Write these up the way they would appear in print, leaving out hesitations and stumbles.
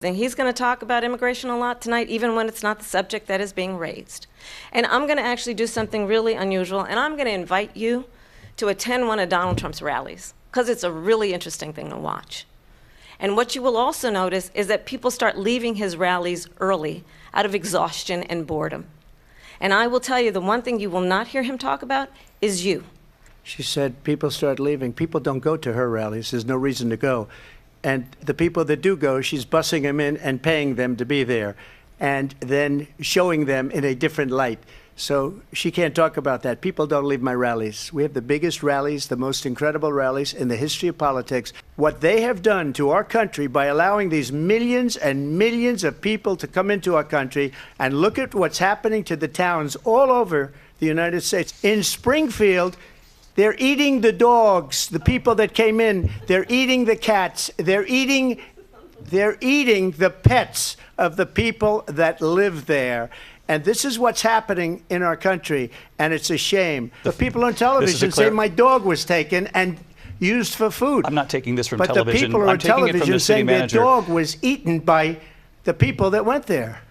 And he's going to talk about immigration a lot tonight, even when it's not the subject that is being raised. And I'm going to actually do something really unusual, and I'm going to invite you to attend one of Donald Trump's rallies, because it's a really interesting thing to watch. And what you will also notice is that people start leaving his rallies early out of exhaustion and boredom. And I will tell you, the one thing you will not hear him talk about is you. She said people start leaving. People don't go to her rallies. There's no reason to go. And the people that do go, she's bussing them in and paying them to be there, and then showing them in a different light. So she can't talk about that. People don't leave my rallies. We have the biggest rallies, the most incredible rallies in the history of politics. What they have done to our country by allowing these millions and millions of people to come into our country, and look at what's happening to the towns all over the United States. In Springfield, they're eating the dogs, the people that came in. They're eating the cats. They're eating the pets of the people that live there. And this is what's happening in our country, and it's a shame. The people on television say my dog was taken and used for food. I'm not taking this from television. But the people on television saying their dog was eaten by the people that went there.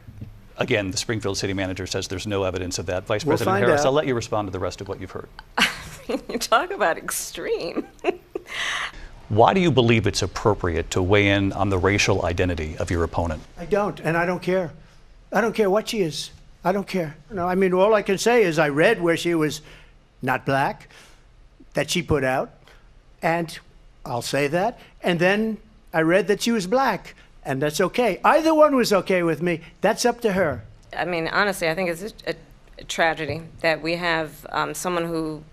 Again, the Springfield city manager says there's no evidence of that. Vice President Harris, I'll let you respond to the rest of what you've heard. You talk about extreme. Why do you believe it's appropriate to weigh in on the racial identity of your opponent? I don't, and I don't care. I don't care what she is. I don't care. No, I mean, all I can say is I read where she was not black, that she put out, and I'll say that. And then I read that she was black, and that's okay. Either one was okay with me. That's up to her. I mean, honestly, I think it's a tragedy that we have someone who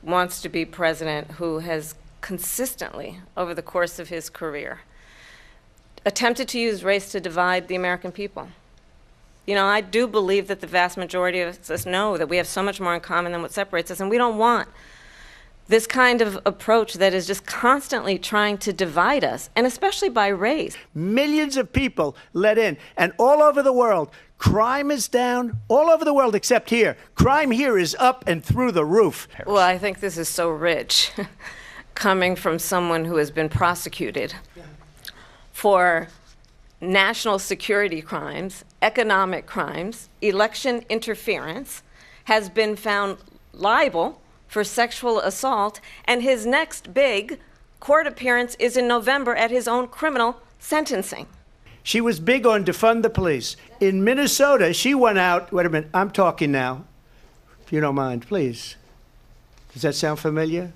wants to be president who has consistently, over the course of his career, attempted to use race to divide the American people. You know, I do believe that the vast majority of us know that we have so much more in common than what separates us, and we don't want this kind of approach that is just constantly trying to divide us, and especially by race. Millions of people let in, and all over the world, crime is down, all over the world except here. Crime here is up and through the roof. Well, I think this is so rich, coming from someone who has been prosecuted for national security crimes, economic crimes, election interference, has been found liable for sexual assault, and his next big court appearance is in November at his own criminal sentencing. She was big on defund the police. In Minnesota, she went out, wait a minute, I'm talking now, if you don't mind, please. Does that sound familiar?